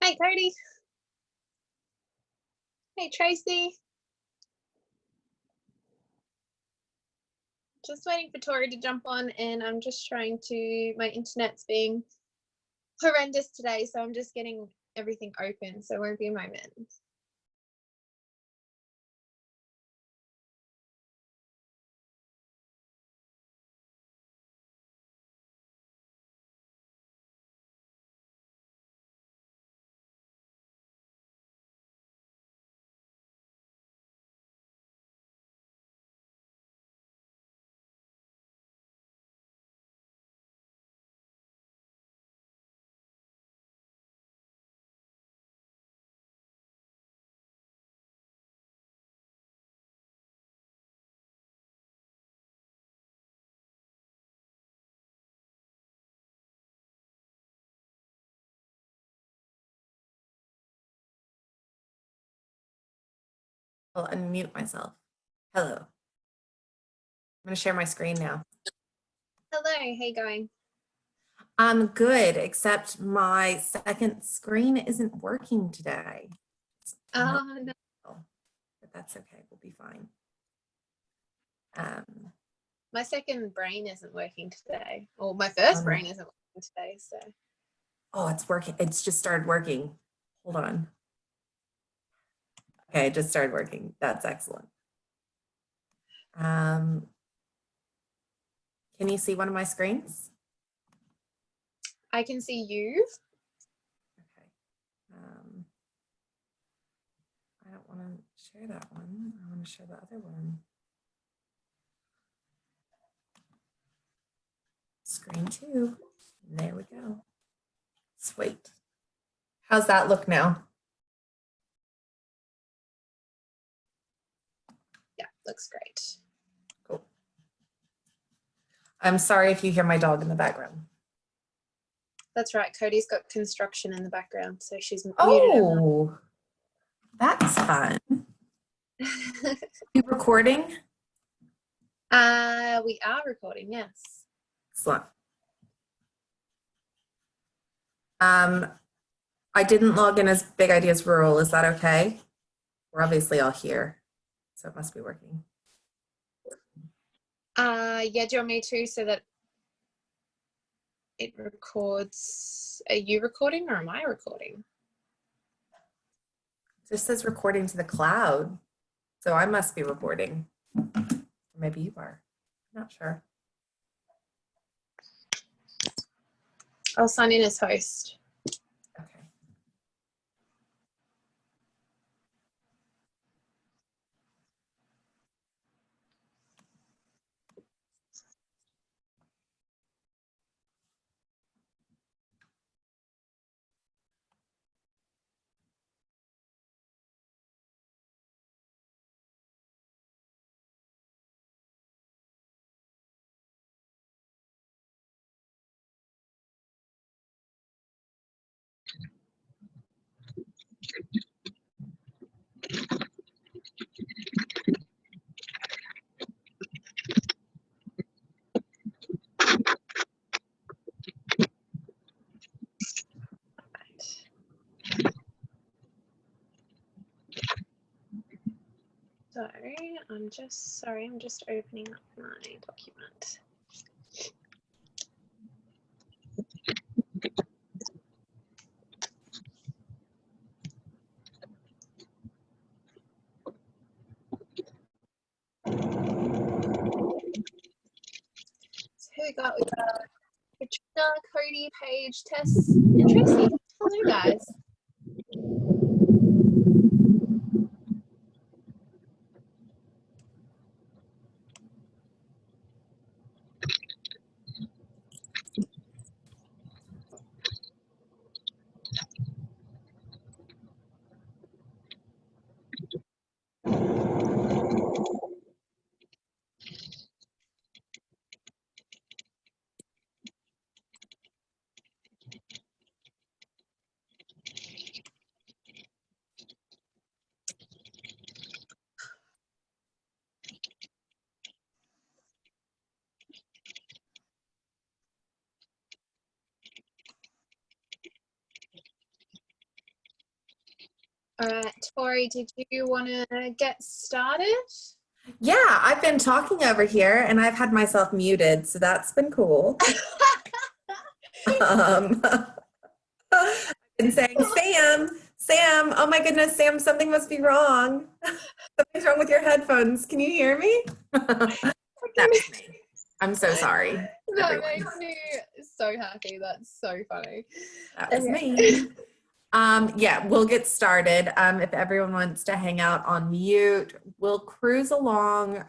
Hey, Cody. Hey, Tracy. Just waiting for Tori to jump on, and I'm just trying to, my internet's being horrendous today, so I'm just getting everything open, so it won't be a moment. I'll unmute myself. Hello. I'm going to share my screen now. Hello, how you going? I'm good, except my second screen isn't working today. Oh, no. But that's okay. We'll be fine. My second brain isn't working today. Or my first brain isn't working today, so. Oh, it's working. It's just started working. Hold on. Okay, it just started working. That's excellent. Can you see one of my screens? I can see you. Okay. I don't want to share that one. I want to share the other one. Screen 2. There we go. Sweet. How's that look now? Yeah, looks great. Cool. I'm sorry if you hear my dog in the background. That's right. Cody's got construction in the background, so she's muted. Oh, that's fun. You recording? We are recording, yes. Excellent. I didn't log in as Big Ideas Rural. Is that okay? We're obviously all here, so it must be working. Yeah, do you want me to, so that it records? Are you recording or am I recording? This says recording to the cloud, so I must be recording. Maybe you are. I'm not sure. I'll sign in as host. Okay. So I'm just opening up my document. So who we got? We got Katrina, Cody, Paige, Tess, and Tracy. Hello, guys. All right, Tori, did you want to get started? Yeah, I've been talking over here and I've had myself muted, so that's been cool. Um, I've been saying, Sam, oh my goodness, Sam, something must be wrong. Something's wrong with your headphones. Can you hear me? That's me. I'm so sorry, That everyone. makes me so happy. That's so funny. That was me. Yeah, we'll get started. If everyone wants to hang out on mute, we'll cruise along.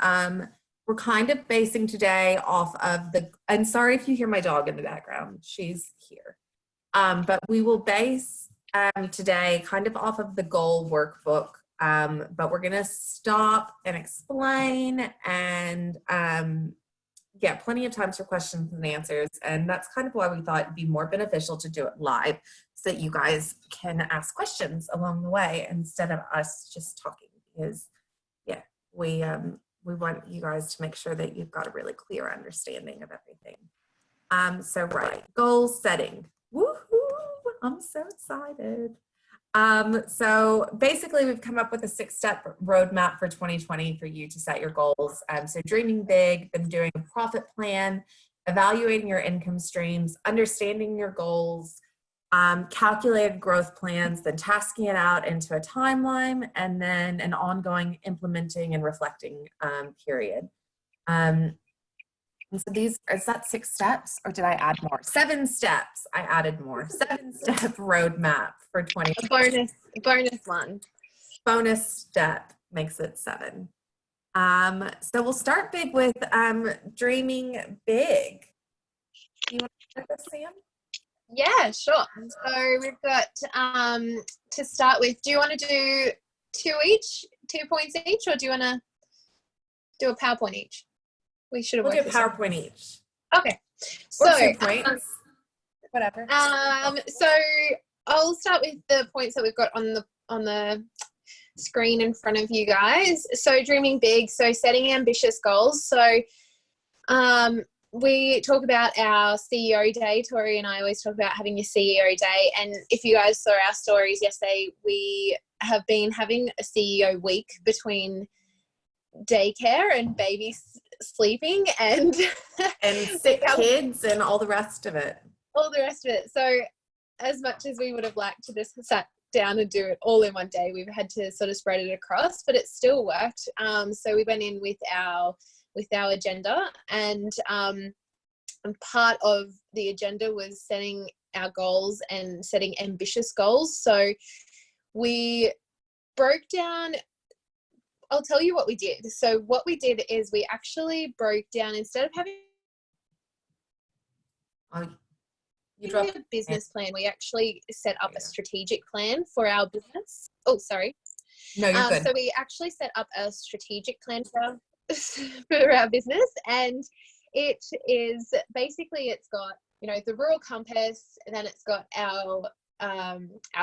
We're kind of basing today off of and sorry if you hear my dog in the background, she's here. But we will base today kind of off of the goal workbook, but we're gonna stop and explain and yeah, plenty of times for questions and answers. And that's kind of why we thought it'd be more beneficial to do it live so that you guys can ask questions along the way instead of us just talking, because yeah, we want you guys to make sure that you've got a really clear understanding of everything. So right, goal setting. Woohoo! I'm so excited. So basically we've come up with a 6-step roadmap for 2020 for you to set your goals. So dreaming big, then doing a profit plan, evaluating your income streams, understanding your goals, calculated growth plans, then tasking it out into a timeline, and then an ongoing implementing and reflecting period. And so is that 6 steps or did I add more? 7 steps, I added more. 7-step roadmap for 2020. Bonus one. Bonus step makes it 7. So we'll start big with dreaming big. Do you want to start this, Sam? Yeah, sure. So we've got to start with, do you want to do 2 points each, or do you want to do a PowerPoint each? We should have We'll do a PowerPoint each. Okay. Or So 2 points. Whatever. So I'll start with the points that we've got on the screen in front of you guys. So dreaming big, so setting ambitious goals. So we talk about our CEO day. Tori and I always talk about having your CEO day. And if you guys saw our stories yesterday, we have been having a CEO week between daycare and babies sleeping and sick kids and all the rest of it. So as much as we would have liked to just sat down and do it all in one day, we've had to sort of spread it across, but it still worked. So we went in with our agenda, and part of the agenda was setting our goals and setting ambitious goals. So we broke down, I'll tell you what we did. So what we did is we actually broke down, instead of having a business plan, we actually set up a strategic plan for our business. Oh, sorry. No, you're good. So we actually set up a strategic plan for our business, and it is basically, it's got, you know, the rural compass, and then it's got our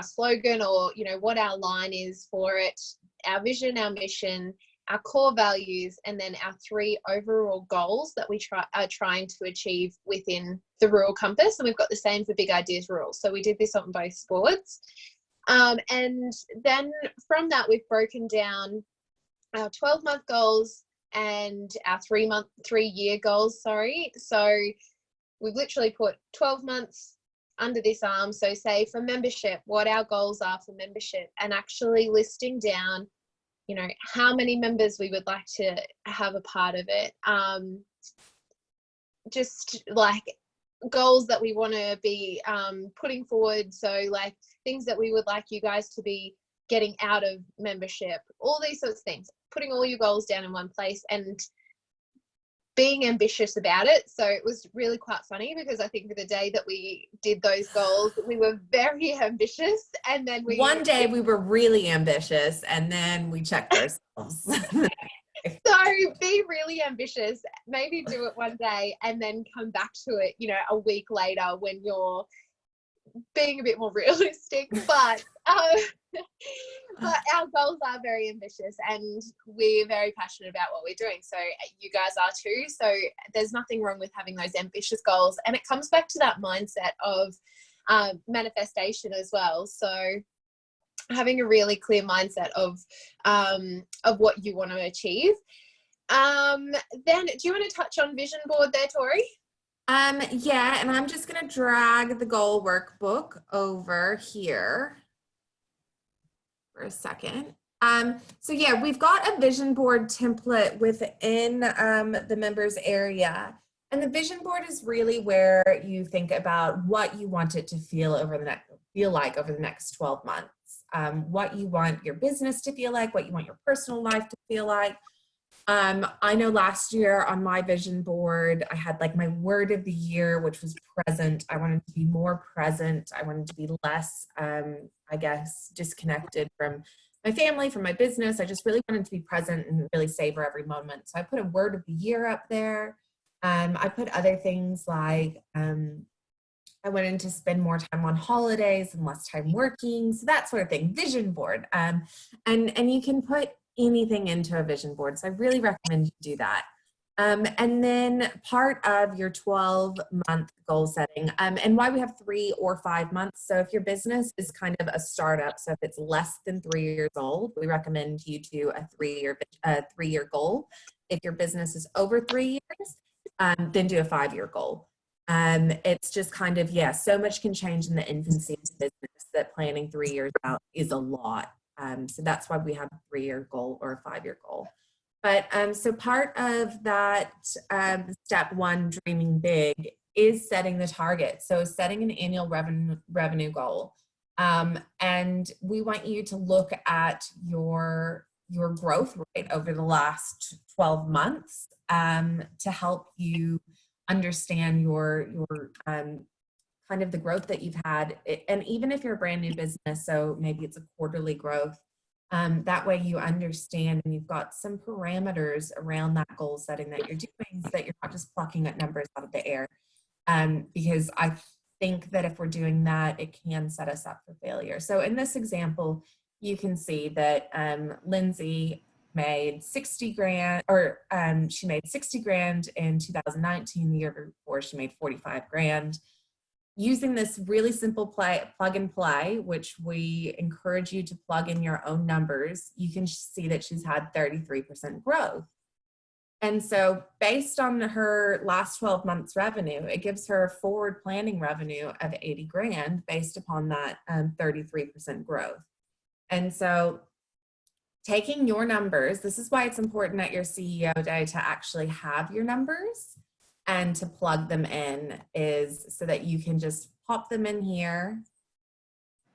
slogan, or, you know, what our line is for it, our vision, our mission, our core values, and then our 3 overall goals that we are trying to achieve within the rural compass. And we've got the same for Big Ideas Rural. So we did this on both boards. And then from that, we've broken down our 12-month goals and our 3-year goals, sorry. So we've literally put 12 months under this arm. So say for membership, what our goals are for membership, and actually listing down, you know, how many members we would like to have a part of it. Just like goals that we want to be putting forward. So like things that we would like you guys to be getting out of membership, all these sorts of things, putting all your goals down in one place and being ambitious about it. So it was really quite funny, because I think for the day that we did those goals, we were very ambitious, and then one day we were really ambitious, and then we checked ourselves. So be really ambitious, maybe do it one day, and then come back to it, you know, a week later when you're being a bit more realistic. But our goals are very ambitious, and we're very passionate about what we're doing. So you guys are too. So there's nothing wrong with having those ambitious goals. And it comes back to that mindset of manifestation as well. So having a really clear mindset of what you want to achieve. Then do you want to touch on vision board there, Tori? Yeah, and I'm just going to drag the goal workbook over here for a second. So yeah, we've got a vision board template within the members area. And the vision board is really where you think about what you want it to feel like over the next 12 months. What you want your business to feel like, what you want your personal life to feel like. I know last year on my vision board, I had like my word of the year, which was present. I wanted to be more present. I wanted to be less, I guess, disconnected from my family, from my business. I just really wanted to be present and really savor every moment. So I put a word of the year up there. I put other things like I wanted to spend more time on holidays and less time working. So that sort of thing, vision board. And you can put anything into a vision board. So I really recommend you do that. And then part of your 12-month goal setting, and why we have 3 or 5 months. So if your business is kind of a startup, so if it's less than 3 years old, we recommend you do a 3-year goal. If your business is over 3 years, then do a 5-year goal. It's just kind of, yeah, so much can change in the infancy of the business that planning 3 years out is a lot. So that's why we have a 3-year goal or a 5-year goal. But so part of that step 1, dreaming big, is setting the target. So setting an annual revenue goal. And we want you to look at your growth rate over the last 12 months to help you understand your kind of the growth that you've had. And even if you're a brand new business, so maybe it's a quarterly growth, that way you understand and you've got some parameters around that goal setting that you're doing, so that you're not just plucking at numbers out of the air. Because I think that if we're doing that, it can set us up for failure. So in this example, you can see that Lindsay made 60 grand, or she made 60 grand in 2019. The year before, she made 45 grand. Using this really simple plug and play, which we encourage you to plug in your own numbers, you can see that she's had 33% growth. And so based on her last 12 months revenue, it gives her a forward planning revenue of 80 grand based upon that 33% growth. And so taking your numbers, this is why it's important at your CEO day to actually have your numbers and to plug them in, is so that you can just pop them in here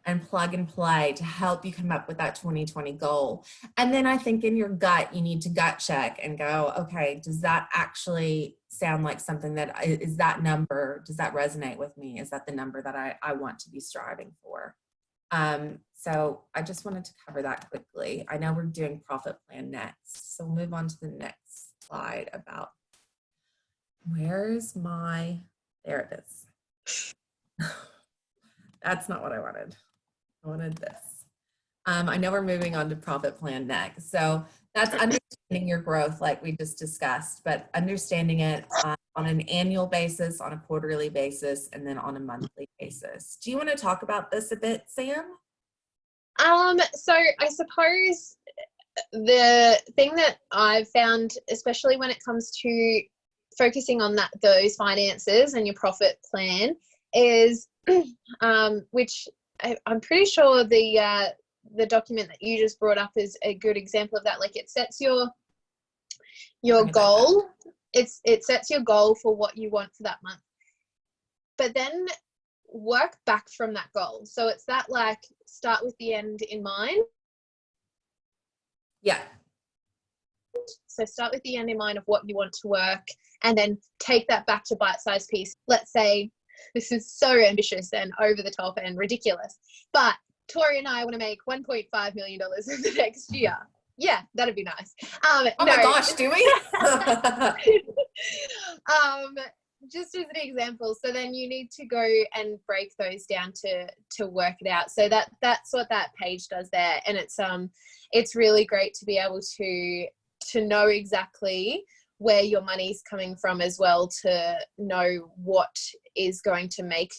and plug and play to help you come up with that 2020 goal. And then I think in your gut, you need to gut check and go, okay, does that actually sound like something that is that number? Does that resonate with me? Is that the number that I want to be striving for? So I just wanted to cover that quickly. I know we're doing profit plan next, so we'll move on to the next slide about where's my, there it is. That's not what I wanted. I wanted this. I know we're moving on to profit plan next. So that's understanding your growth like we just discussed, but understanding it on an annual basis, on a quarterly basis, and then on a monthly basis. Do you want to talk about this a bit, Sam? So I suppose the thing that I've found, especially when it comes to focusing on those finances and your profit plan, is which I'm pretty sure the document that you just brought up is a good example of that. Like, it sets your goal. It sets your goal for what you want for that month, but then work back from that goal. So it's that, like, start with the end in mind. Yeah. So start with the end in mind of what you want to work, and then take that back to bite-sized piece. Let's say this is so ambitious and over the top and ridiculous, but Tori and I want to make $1.5 million in the next year. Yeah, that'd be nice. Oh my gosh, do we? Just as an example. So then you need to go and break those down to work it out. So that's what that page does there. And it's really great to be able to know exactly where your money's coming from as well, to know what is going to make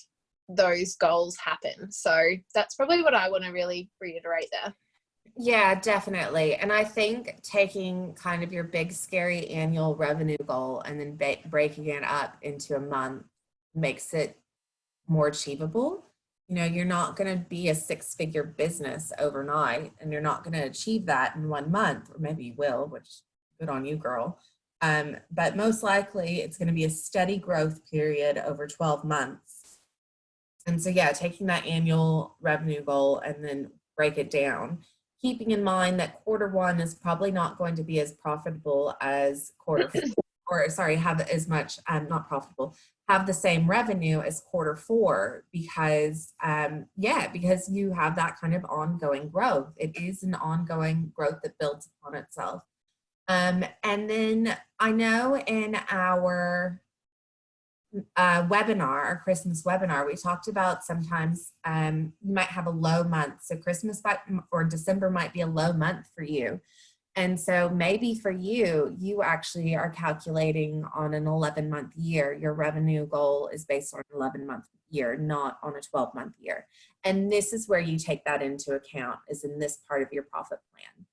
those goals happen. So that's probably what I want to really reiterate there. Yeah, definitely. And I think taking kind of your big, scary annual revenue goal and then breaking it up into a month makes it more achievable. You know, you're not going to be a six-figure business overnight, and you're not going to achieve that in 1 month, or maybe you will, which good on you, girl. But most likely it's going to be a steady growth period over 12 months. And so, yeah, taking that annual revenue goal and then break it down, keeping in mind that quarter 1 is probably not going to be as profitable as quarter four, or sorry, have as much, not profitable, have the same revenue as quarter 4 because, because you have that kind of ongoing growth. It is an ongoing growth that builds upon itself. And then I know in our webinar, our Christmas webinar, we talked about sometimes you might have a low month. So Christmas or December might be a low month for you. And so maybe for you, you actually are calculating on an 11-month year. Your revenue goal is based on an 11-month year, not on a 12-month year. And this is where you take that into account, is in this part of your profit plan.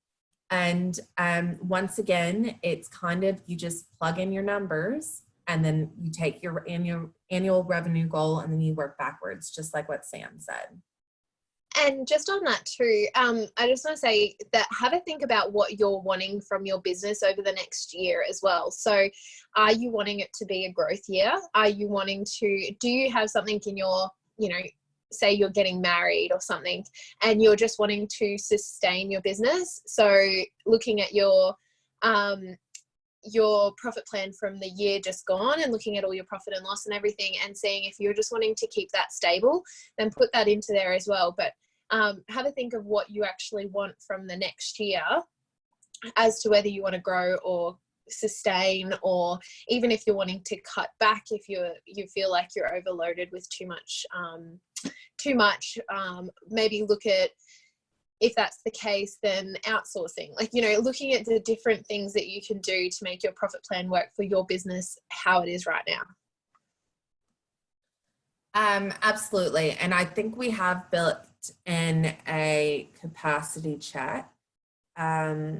And once again, it's kind of, you just plug in your numbers and then you take your annual revenue goal and then you work backwards, just like what Sam said. And just on that too, I just want to say that have a think about what you're wanting from your business over the next year as well. So are you wanting it to be a growth year? Are you wanting to, do you have something in your, say you're getting married or something and you're just wanting to sustain your business? So looking at your profit plan from the year just gone and looking at all your profit and loss and everything and seeing if you're just wanting to keep that stable, then put that into there as well. But have a think of what you actually want from the next year as to whether you want to grow or sustain, or even if you're wanting to cut back, if you feel like you're overloaded with too much, maybe look at, if that's the case, then outsourcing, looking at the different things that you can do to make your profit plan work for your business how it is right now. Absolutely. And I think we have built in a capacity check. Yeah,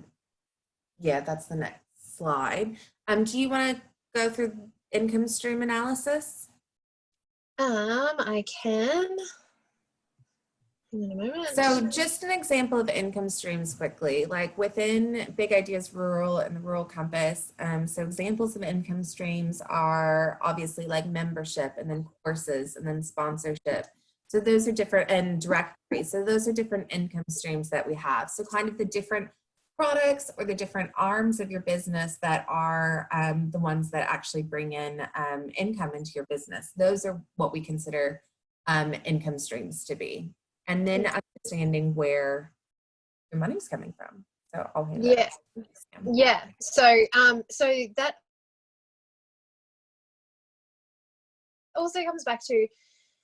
that's the next slide. Do you want to go through income stream analysis? I can. In a moment. So just an example of income streams quickly, like within Big Ideas Rural and the Rural Compass. So examples of income streams are obviously like membership and then courses and then sponsorship. So those are different, and directory. So those are different income streams that we have. So kind of the different products or the different arms of your business that are the ones that actually bring in income into your business. Those are what we consider income streams to be. And then understanding where your money's coming from. So I'll hand that. Yeah. So that also comes back to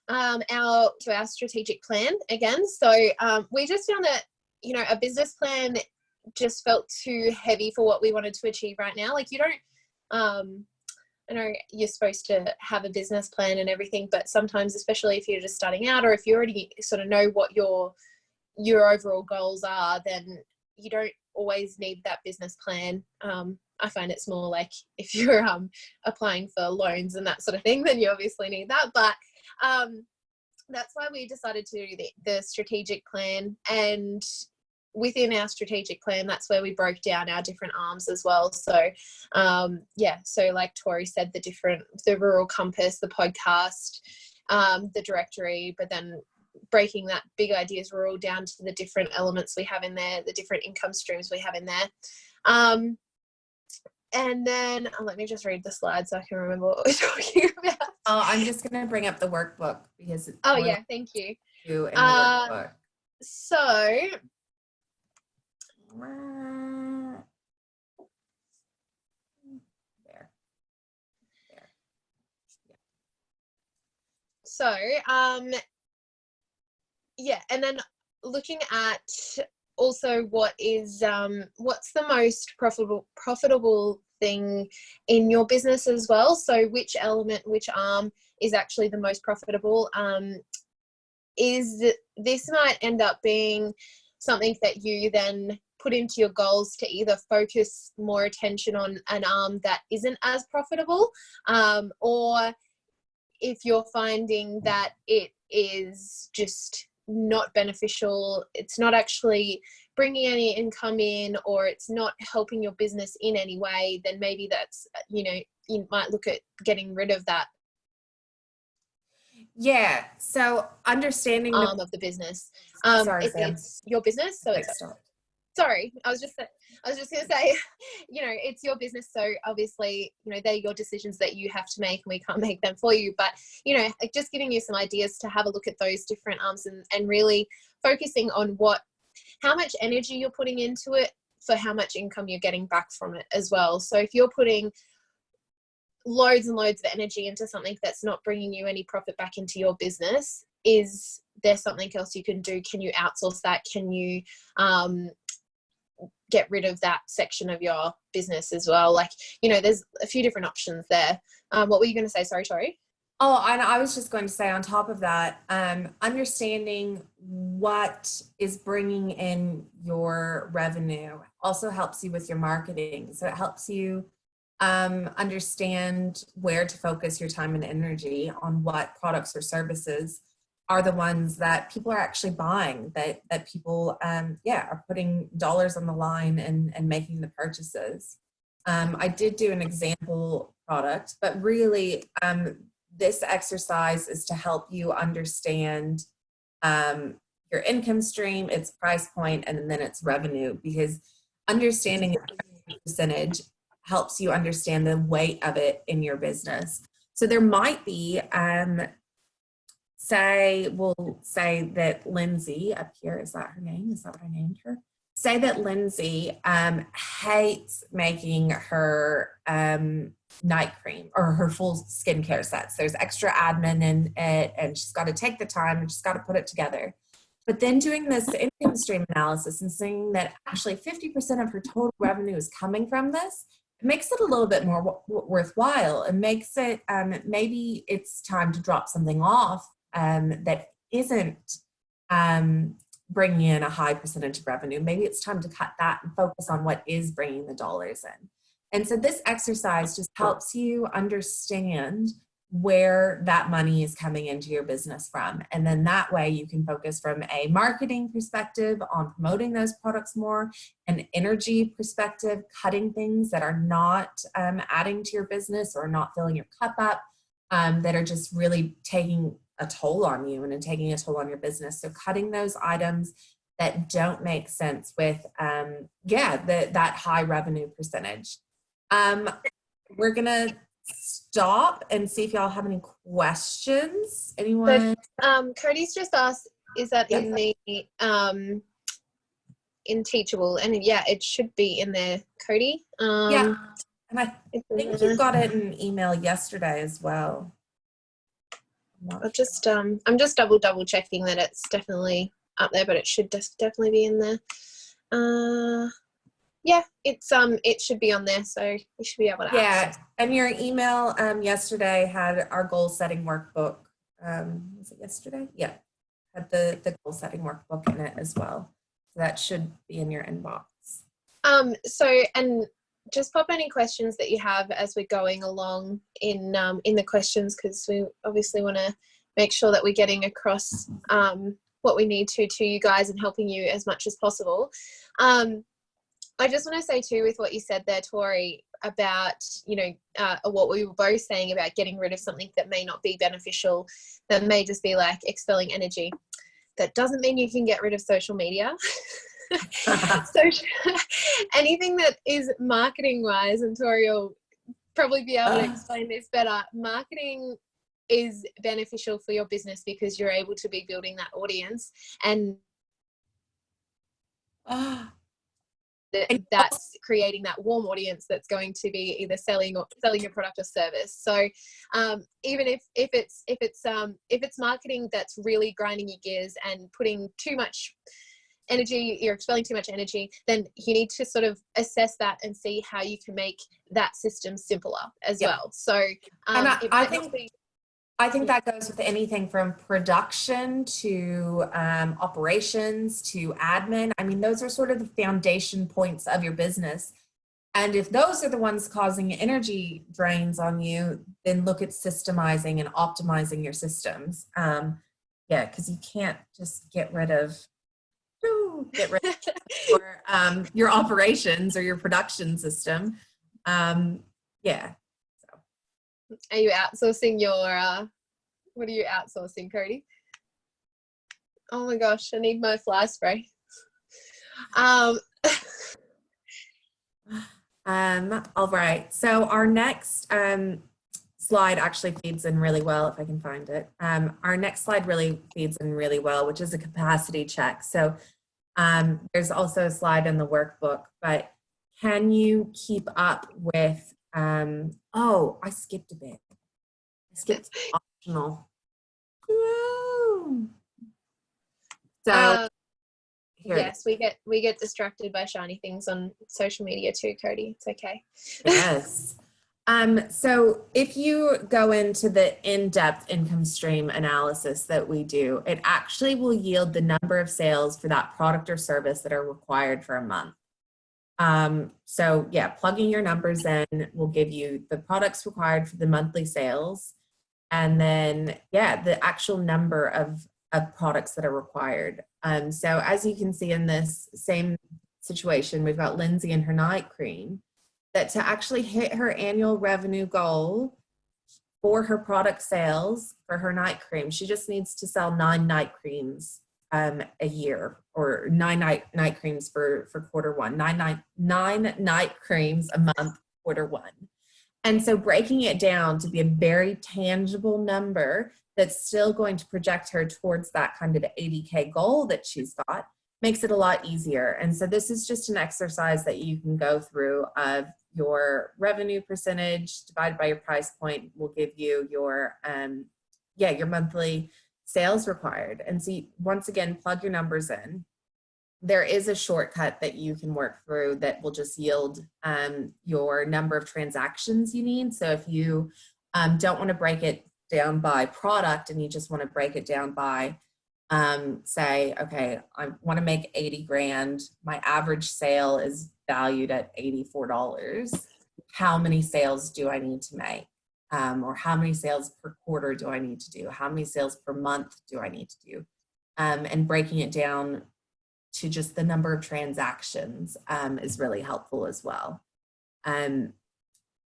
our strategic plan again. So we just found that a business plan just felt too heavy for what we wanted to achieve right now. Like, you don't I know you're supposed to have a business plan and everything, but sometimes, especially if you're just starting out, or if you already sort of know what your overall goals are, then you don't always need that business plan. I find it's more like if you're applying for loans and that sort of thing, then you obviously need that. But that's why we decided to do the strategic plan. And within our strategic plan, that's where we broke down our different arms as well. So so like Tori said, the Rural Compass, the podcast, the directory, but then breaking that Big Ideas Rural down to the different elements we have in there, the different income streams we have in there. And then let me just read the slide so I can remember what we're talking about. Oh, I'm just going to bring up the workbook because it's thank you. In the workbook. So there. So and then looking at also what's the most profitable thing in your business as well. So which element, which arm is actually the most profitable? This might end up being something that you then put into your goals to either focus more attention on an arm that isn't as profitable, or if you're finding that it is just not beneficial, it's not actually bringing any income in, or it's not helping your business in any way, then maybe that's, you might look at getting rid of that Yeah. So understanding arm of the business. Sorry, If Sam. it's your business, so it's sorry, I was just going to say, it's your business. So obviously, they're your decisions that you have to make, and we can't make them for you. But, just giving you some ideas to have a look at those different arms, and really focusing on how much energy you're putting into it for how much income you're getting back from it as well. So if you're putting loads and loads of energy into something that's not bringing you any profit back into your business, is there something else you can do? Can you outsource that? Can you get rid of that section of your business as well? There's a few different options there. What were you going to say? Sorry, Tori. Oh, and I was just going to say on top of that, understanding what is bringing in your revenue also helps you with your marketing. So it helps you understand where to focus your time and energy on, what products or services are the ones that people are actually buying, that people, are putting dollars on the line and making the purchases. I did do an example product, but really this exercise is to help you understand your income stream, its price point, and then its revenue, because understanding the percentage helps you understand the weight of it in your business. So there might be, we'll say that Lindsay up here, is that her name? Is that what I named her? Say that Lindsay hates making her night cream or her full skincare sets. There's extra admin in it, and she's got to take the time and she's got to put it together. But then doing this income stream analysis and seeing that actually 50% of her total revenue is coming from this, it makes it a little bit more worthwhile. It makes it, maybe it's time to drop something off that isn't bringing in a high percentage of revenue. Maybe it's time to cut that and focus on what is bringing the dollars in. And so this exercise just helps you understand where that money is coming into your business from. And then that way you can focus from a marketing perspective on promoting those products more, an energy perspective, cutting things that are not adding to your business or not filling your cup up, that are just really taking a toll on you and taking a toll on your business. So cutting those items that don't make sense with, that high revenue percentage. We're gonna stop and see if y'all have any questions. Anyone? So, Cody's just asked, is that in the in Teachable? And it should be in there, Cody. And I think you got it in email yesterday as well. I'm just double checking that it's definitely up there, but it should definitely be in there. It should be on there, so you should be able to access. And your email yesterday had our goal setting workbook. Was it yesterday? Yeah, had the goal setting workbook in it as well. So that should be in your inbox. And just pop any questions that you have as we're going along in the questions, because we obviously want to make sure that we're getting across what we need to you guys and helping you as much as possible. I just want to say too, with what you said there, Tori, about, what we were both saying about getting rid of something that may not be beneficial, that may just be like expelling energy. That doesn't mean you can get rid of social media. So anything that is marketing wise, and Tori will probably be able to explain this better, marketing is beneficial for your business because you're able to be building that audience, and that's creating that warm audience that's going to be either selling your product or service. So even if it's marketing that's really grinding your gears and putting too much energy, you're expelling too much energy, then you need to sort of assess that and see how you can make that system simpler as well. So and I think yeah. that goes with anything from production to operations to admin. I mean, those are sort of the foundation points of your business. And if those are the ones causing energy drains on you, then look at systemizing and optimizing your systems. Yeah, because you can't just get rid of your operations or your production system. Yeah. So. Are you outsourcing your, what are you outsourcing, Cody? Oh my gosh, I need my fly spray. All right. So our next slide actually feeds in really well, if I can find it. Our next slide really feeds in really well, which is a capacity check. So there's also a slide in the workbook, but can you keep up with, oh, I skipped a bit. I skipped optional. Woo. So yes, we get distracted by shiny things on social media too, Cody. It's okay. Yes. So if you go into the in-depth income stream analysis that we do, it actually will yield the number of sales for that product or service that are required for a month. So yeah, plugging your numbers in will give you the products required for the monthly sales. And then, yeah, the actual number of products that are required. So as you can see in this same situation, we've got Lindsay and her night cream, that to actually hit her annual revenue goal for her product sales for her night cream, she just needs to sell 9 night creams a year, or 9 night creams for quarter one, 9 night creams a month, quarter one. And so breaking it down to be a very tangible number that's still going to project her towards that kind of 80K goal that she's got makes it a lot easier. And so this is just an exercise that you can go through of your revenue percentage divided by your price point will give you your, your monthly sales required. And so once again, plug your numbers in. There is a shortcut that you can work through that will just yield your number of transactions you need. So if you don't want to break it down by product and you just want to break it down by say, okay, I want to make 80 grand. My average sale is valued at $84. How many sales do I need to make? Or how many sales per quarter do I need to do? How many sales per month do I need to do? And breaking it down to just the number of transactions is really helpful as well.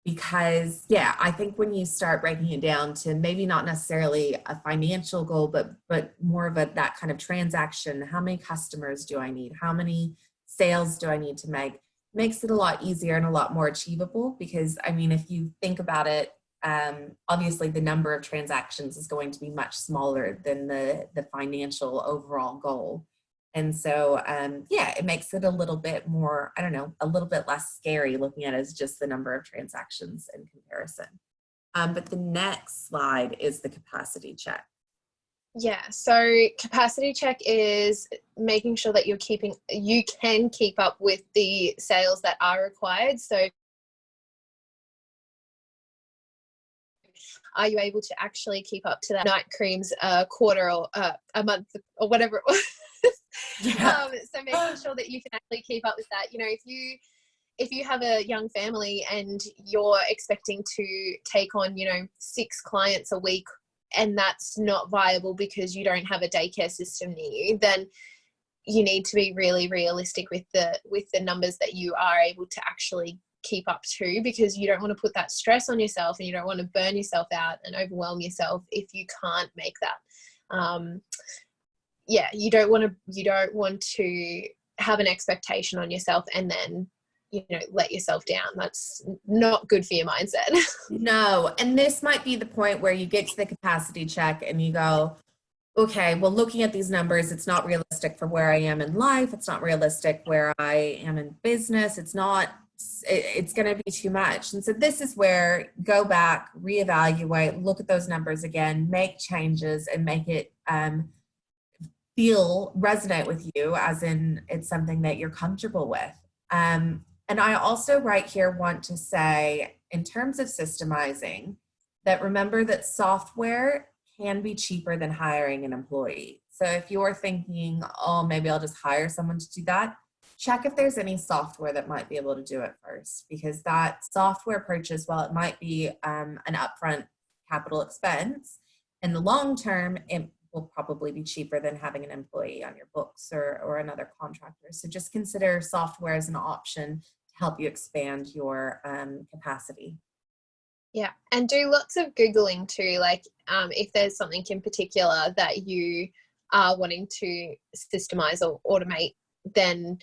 Because yeah, I think when you start breaking it down to maybe not necessarily a financial goal, but more of that kind of transaction, how many customers do I need? How many sales do I need to make? Makes it a lot easier and a lot more achievable, because I mean, if you think about it, obviously the number of transactions is going to be much smaller than the financial overall goal. And so, yeah, it makes it a little bit more, I don't know, a little bit less scary looking at it as just the number of transactions in comparison. But the next slide is the capacity check. Yeah, so capacity check is making sure that you can keep up with the sales that are required. So are you able to actually keep up to that night creams a quarter or a month or whatever it was? Yeah. So making sure that you can actually keep up with that. You know, if you have a young family and you're expecting to take on, 6 clients a week, and that's not viable because you don't have a daycare system near you, then you need to be really realistic with the numbers that you are able to actually keep up to, because you don't want to put that stress on yourself and you don't want to burn yourself out and overwhelm yourself if you can't make that. Yeah, you don't want to have an expectation on yourself and then, let yourself down. That's not good for your mindset. No, and this might be the point where you get to the capacity check and you go, okay, well, looking at these numbers, it's not realistic for where I am in life. It's not realistic where I am in business. It's going to be too much. And so this is where go back, reevaluate, look at those numbers again, make changes and make it resonate with you, as in it's something that you're comfortable with. And I also right here want to say, in terms of systemizing, that remember that software can be cheaper than hiring an employee. So if you're thinking, oh, maybe I'll just hire someone to do that, check if there's any software that might be able to do it first, because that software purchase, while it might be an upfront capital expense, in the long term, it will probably be cheaper than having an employee on your books or another contractor. So just consider software as an option to help you expand your capacity. Yeah, and do lots of Googling too, like if there's something in particular that you are wanting to systemize or automate, then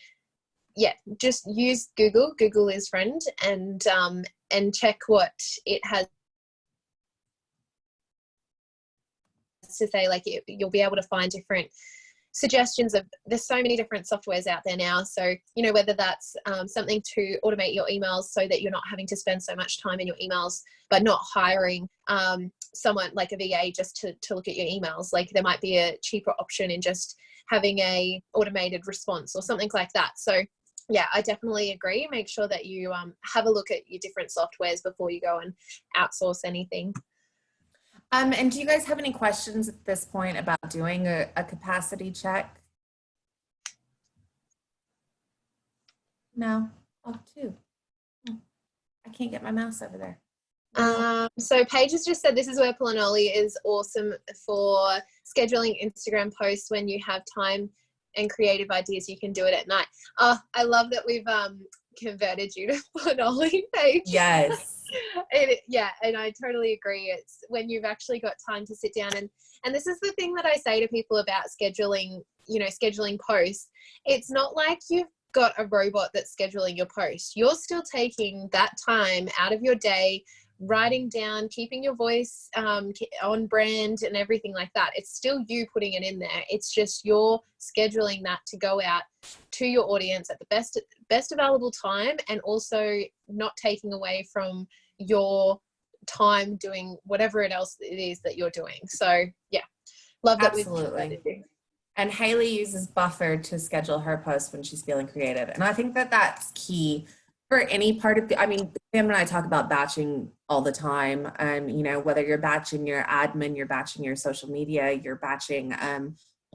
yeah, just use Google. Google is friend, and check what it has to say. Like you'll be able to find different suggestions of, there's so many different softwares out there now. So, you know, whether that's something to automate your emails so that you're not having to spend so much time in your emails, but not hiring someone like a VA just to look at your emails. Like there might be a cheaper option in just having a automated response or something like that. So yeah, I definitely agree. Make sure that you have a look at your different softwares before you go and outsource anything. And do you guys have any questions at this point about doing a capacity check? No? Oh, two. I can't get my mouse over there. So Paige has just said this is where Planoli is awesome for scheduling Instagram posts when you have time and creative ideas. You can do it at night. Oh, I love that we've converted you to Planoli, Paige. Yes. And I totally agree. It's when you've actually got time to sit down and this is the thing that I say to people about scheduling, you know, scheduling posts. It's not like you've got a robot that's scheduling your post. You're still taking that time out of your day, writing down, keeping your voice on brand and everything like that. It's still you putting it in there. It's just you're scheduling that to go out to your audience at the best available time, and also not taking away from your time doing whatever else it is that you're doing. So yeah, love that. Absolutely. And Haley uses Buffer to schedule her posts when she's feeling creative. And I think that that's key for any part of the, I mean, Sam and I talk about batching all the time. You know, whether you're batching your admin, you're batching your social media, you're batching,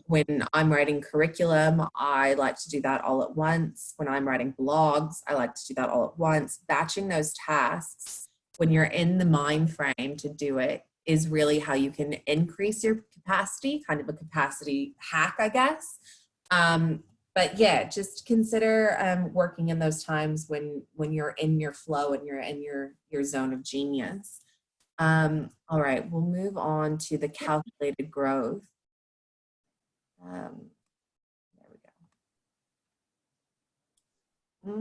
when I'm writing curriculum, I like to do that all at once. When I'm writing blogs, I like to do that all at once. Batching those tasks when you're in the mind frame to do it is really how you can increase your capacity, kind of a capacity hack, I guess. But yeah, just consider working in those times when you're in your flow and you're in your zone of genius. All right, we'll move on to the calculated growth. There we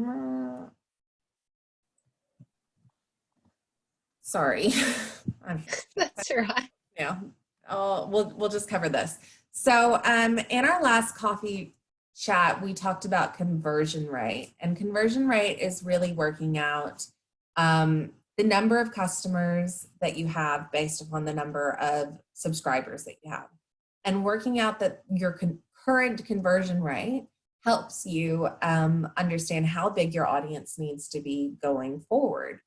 go. Sorry. That's right. Yeah. We'll just cover this. So in our last coffee chat, we talked about conversion rate, and conversion rate is really working out the number of customers that you have based upon the number of subscribers that you have, and working out that your current conversion rate helps you understand how big your audience needs to be going forward.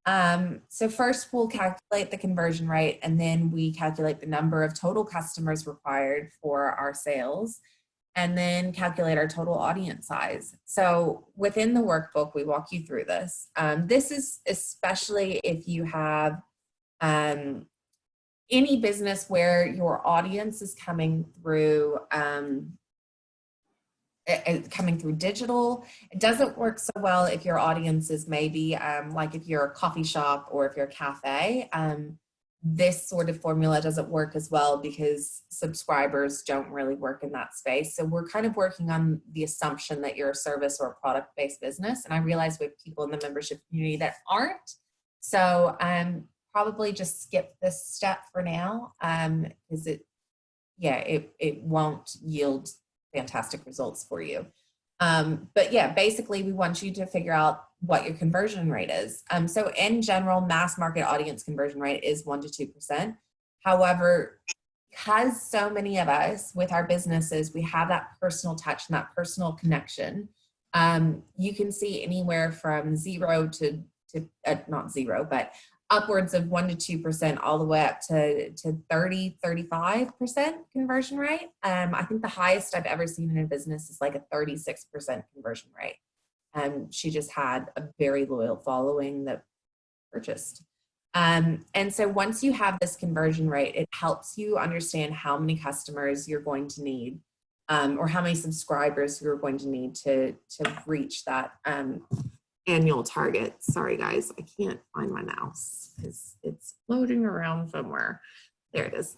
So first we'll calculate the conversion rate, and then we calculate the number of total customers required for our sales, and then calculate our total audience size. So within the workbook, we walk you through this. This is especially if you have any business where your audience is coming through digital. It doesn't work so well if your audience is maybe like if you're a coffee shop or if you're a cafe. This sort of formula doesn't work as well because subscribers don't really work in that space. So we're kind of working on the assumption that you're a service or a product-based business. And I realize we have people in the membership community that aren't. So probably just skip this step for now because it won't yield fantastic results for you. But yeah, basically we want you to figure out what your conversion rate is. So in general, mass market audience conversion rate is 1 to 2%. However, because so many of us with our businesses, we have that personal touch and that personal connection. You can see anywhere from zero to not zero, but upwards of 1 to 2%, all the way up to 30-35% conversion rate. I think the highest I've ever seen in a business is like a 36% conversion rate. She just had a very loyal following that purchased. And so once you have this conversion rate, it helps you understand how many customers you're going to need, or how many subscribers you're going to need to reach that annual target. Sorry guys, I can't find my mouse because it's floating around somewhere. There it is.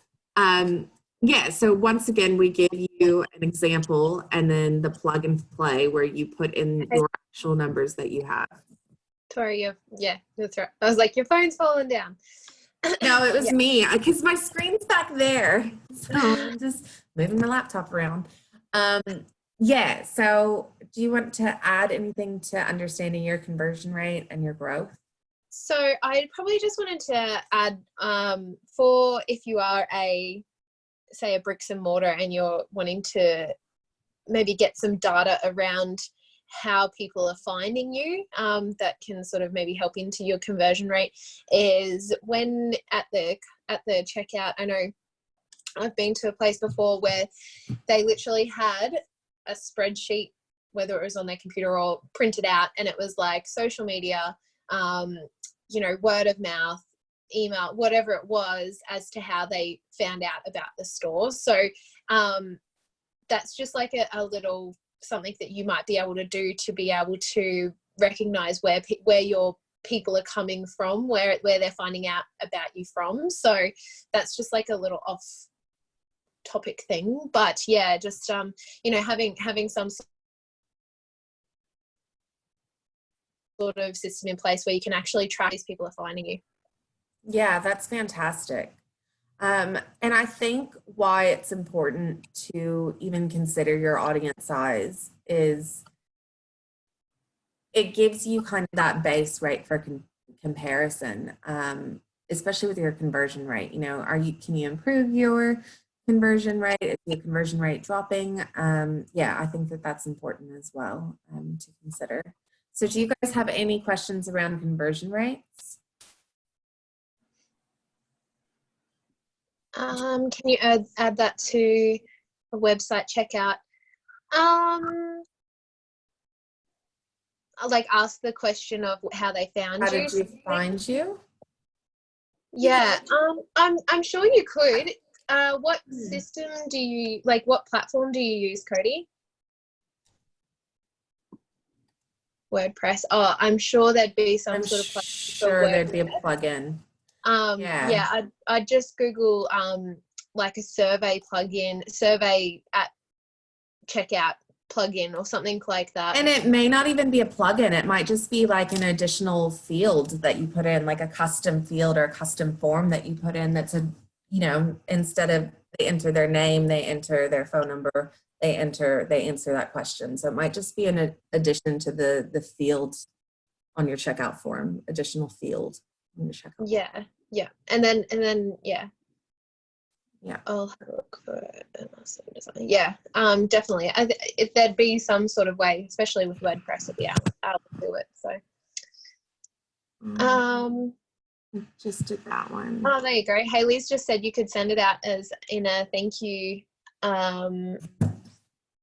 Yeah, so once again, we give you an example and then the plug and play where you put in your actual numbers that you have. Tori, yeah, that's right. I was like, your phone's falling down. No, it was me, because my screen's back there. So I'm just moving my laptop around. Yeah, so do you want to add anything to understanding your conversion rate and your growth? So I probably just wanted to add, for if you are say a bricks and mortar and you're wanting to maybe get some data around how people are finding you, that can sort of maybe help into your conversion rate, is when at the checkout. I know I've been to a place before where they literally had a spreadsheet, whether it was on their computer or printed out, and it was like social media, word of mouth, email, whatever it was, as to how they found out about the store. So that's just like a little something that you might be able to do to be able to recognize where your people are coming from, where they're finding out about you from. So that's just like a little off topic thing, but yeah, just having some sort of system in place where you can actually track these people are finding you. Yeah, that's fantastic. And I think why it's important to even consider your audience size is it gives you kind of that base rate for comparison, especially with your conversion rate. Can you improve your conversion rate? Is your conversion rate dropping? Yeah, I think that's important as well to consider. So do you guys have any questions around conversion rates? Can you add that to a website checkout? I'll like ask the question of how they found you. How did you find you? Yeah, I'm sure you could. What system do you like? What platform do you use, Cody? WordPress. Oh, I'm sure there'd be some sort of plugin. Sure, there'd be a plugin. Yeah, I'd just Google like a survey plugin, survey at checkout plugin or something like that. And it may not even be a plugin. It might just be like an additional field that you put in, like a custom field or a custom form that you put in that's instead of they enter their name, they enter their phone number, they answer that question. So it might just be an addition to the field on your checkout form, additional field on your checkout. Yeah. And then yeah. I'll have a look for it. Yeah, definitely. If there'd be some sort of way, especially with WordPress, to be able to do it. So, just did that one. Oh, there you go. Haley's just said you could send it out as in a thank you,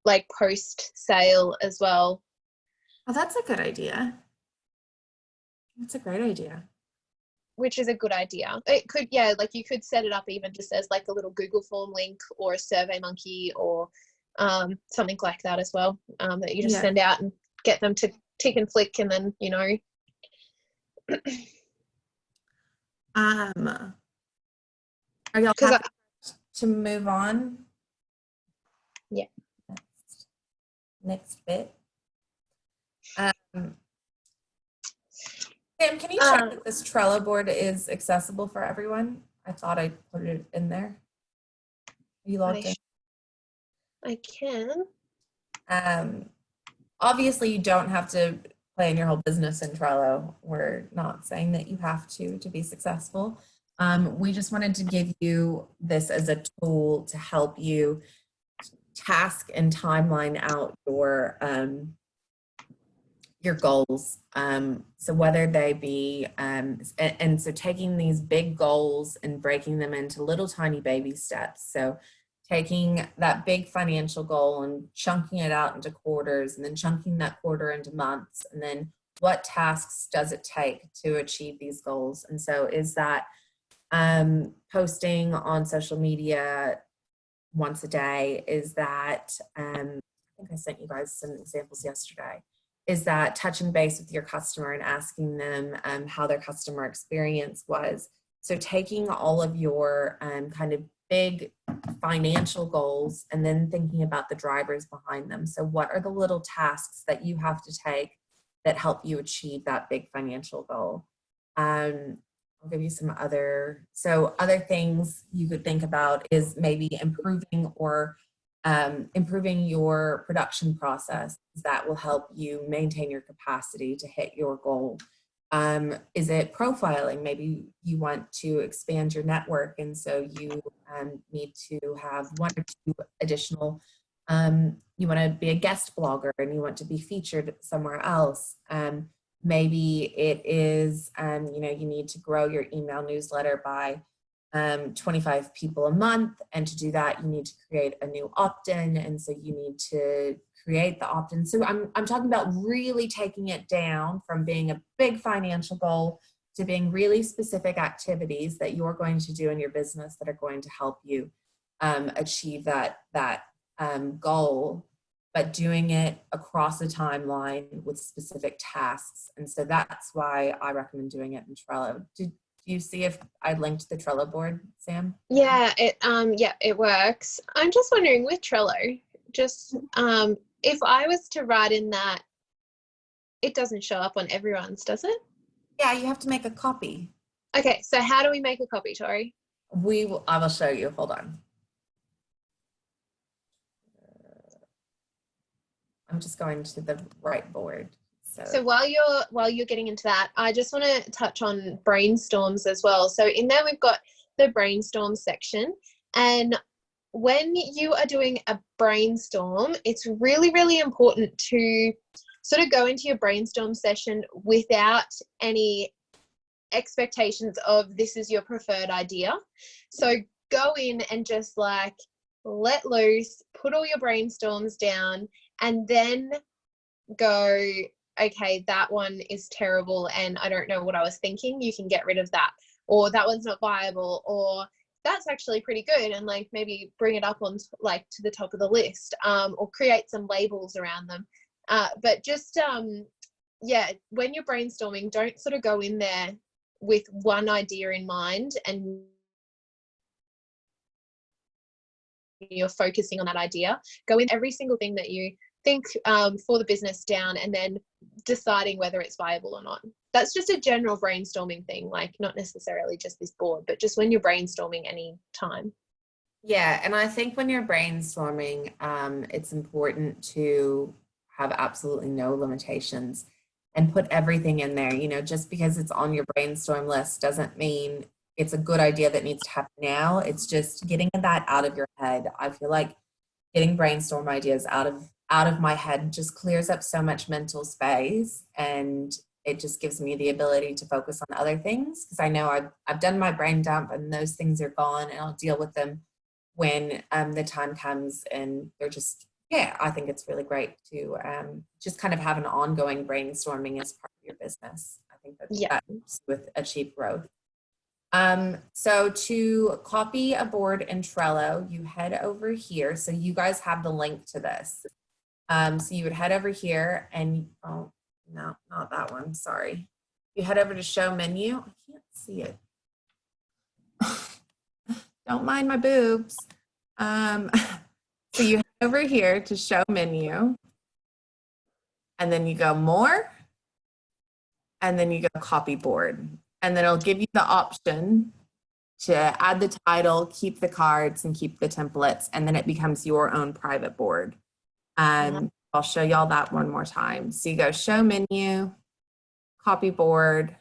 like post sale as well. Oh, that's a good idea. That's a great idea. Which is a good idea. It could, yeah, like you could set it up even just as like a little Google form link or a SurveyMonkey or something like that as well, that you just send out and get them to tick and flick, and then Are y'all happy to move on? Yeah. Next bit. Sam, can you check that this Trello board is accessible for everyone? I thought I put it in there. Are you logged in? I can. Obviously, you don't have to plan your whole business in Trello. We're not saying that you have to be successful. We just wanted to give you this as a tool to help you task and timeline out your goals. So whether they be, and so taking these big goals and breaking them into little tiny baby steps. So taking that big financial goal and chunking it out into quarters, and then chunking that quarter into months, and then what tasks does it take to achieve these goals? And so is that posting on social media once a day? Is that, I think I sent you guys some examples yesterday. Is that touching base with your customer and asking them how their customer experience was? So taking all of your kind of big financial goals and then thinking about the drivers behind them. So what are the little tasks that you have to take that help you achieve that big financial goal? I'll give you some other things you could think about is maybe improving your production process. That will help you maintain your capacity to hit your goal. Is it profiling? Maybe you want to expand your network, and so you need to have one or two additional, you want to be a guest blogger and you want to be featured somewhere else. Maybe it is, you need to grow your email newsletter by 25 people a month. And to do that, you need to create a new opt-in. And so you need to create the opt-in. So I'm talking about really taking it down from being a big financial goal to being really specific activities that you're going to do in your business that are going to help you achieve that goal, but doing it across a timeline with specific tasks. And so that's why I recommend doing it in Trello. Do you see if I linked the Trello board, Sam? Yeah, it works. I'm just wondering with Trello, just if I was to write in that, it doesn't show up on everyone's, does it? Yeah, you have to make a copy. Okay, so how do we make a copy, Tori? I will show you. Hold on. I'm just going to the right board. So while you're getting into that, I just want to touch on brainstorms as well. So in there we've got the brainstorm section, and when you are doing a brainstorm, it's really, really important to sort of go into your brainstorm session without any expectations of this is your preferred idea. So go in and just like let loose, put all your brainstorms down, and then go, okay, that one is terrible and I don't know what I was thinking. You can get rid of that. Or that one's not viable, or that's actually pretty good, and like maybe bring it up on like to the top of the list, or create some labels around them. But just yeah, when you're brainstorming, don't sort of go in there with one idea in mind and you're focusing on that idea. Go in every single thing that you think for the business down, and then deciding whether it's viable or not. That's just a general brainstorming thing, like not necessarily just this board, but just when you're brainstorming any time. Yeah, and I think when you're brainstorming, it's important to have absolutely no limitations and put everything in there. Just because it's on your brainstorm list doesn't mean it's a good idea that needs to happen now. It's just getting that out of your head. I feel like getting brainstorm ideas out of my head just clears up so much mental space, and it just gives me the ability to focus on other things, because I know I've done my brain dump and those things are gone, and I'll deal with them when the time comes. And they're just, yeah, I think it's really great to just kind of have an ongoing brainstorming as part of your business. I think that helps with achieve growth. So to copy a board in Trello, you head over here. So you guys have the link to this. So you would head over here and, oh, no, not that one, sorry. You head over to show menu. I can't see it. Don't mind my boobs. So you head over here to show menu, and then you go more, and then you go copy board. And then it'll give you the option to add the title, keep the cards, and keep the templates, and then it becomes your own private board. I'll show y'all that one more time. So you go show menu, copy board,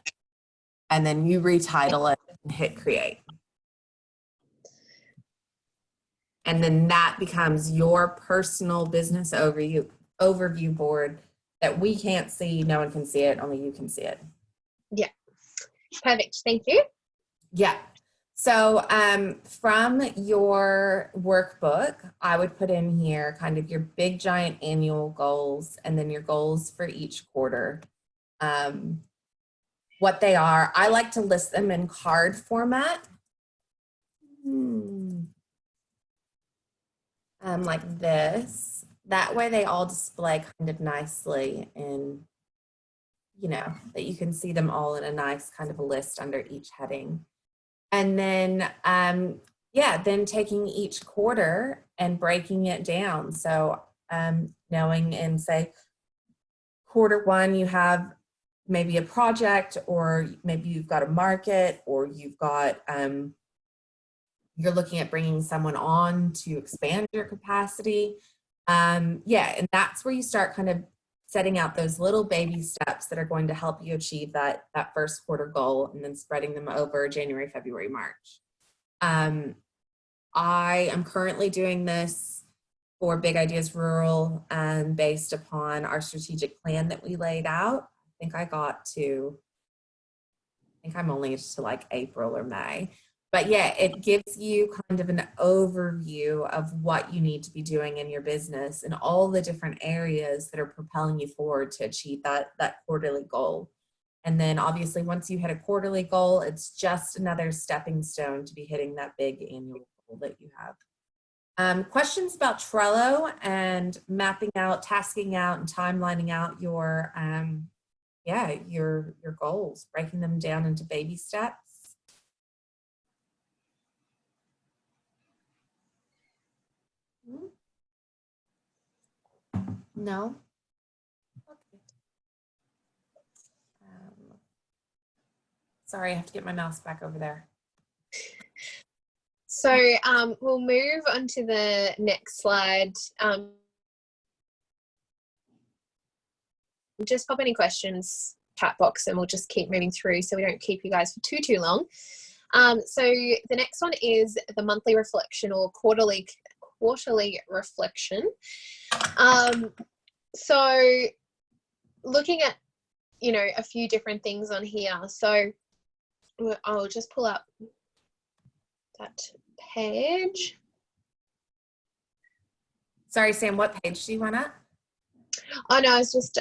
and then you retitle it hit create. And then that becomes your personal business overview board that we can't see, no one can see it, only you can see it. Yeah, perfect. Thank you. Yeah. So from your workbook, I would put in here kind of your big giant annual goals and then your goals for each quarter. What they are. I like to list them in card format. Like this. That way they all display kind of nicely and, you know, that you can see them all in a nice kind of a list under each heading. And then, yeah, then taking each quarter and breaking it down. So knowing in, say, quarter one, you have maybe a project, or maybe you've got a market, or you've got, you're looking at bringing someone on to expand your capacity. Yeah, and that's where you start kind of setting out those little baby steps that are going to help you achieve that first quarter goal, and then spreading them over January, February, March. I am currently doing this for Big Ideas Rural based upon our strategic plan that we laid out. I think I'm only to like April or May. But yeah, it gives you kind of an overview of what you need to be doing in your business and all the different areas that are propelling you forward to achieve that quarterly goal. And then obviously once you hit a quarterly goal, it's just another stepping stone to be hitting that big annual goal that you have. Questions about Trello and mapping out, tasking out, and timelining out your your goals, breaking them down into baby steps. No? Okay. Sorry, I have to get my mouse back over there. So we'll move on to the next slide. Just pop any questions, chat box, and we'll just keep moving through so we don't keep you guys for too long. So the next one is the monthly reflection or quarterly reflection. So looking at, you know, a few different things on here. So I'll just pull up that page. Sorry, Sam, what page do you want at? Oh no, it's just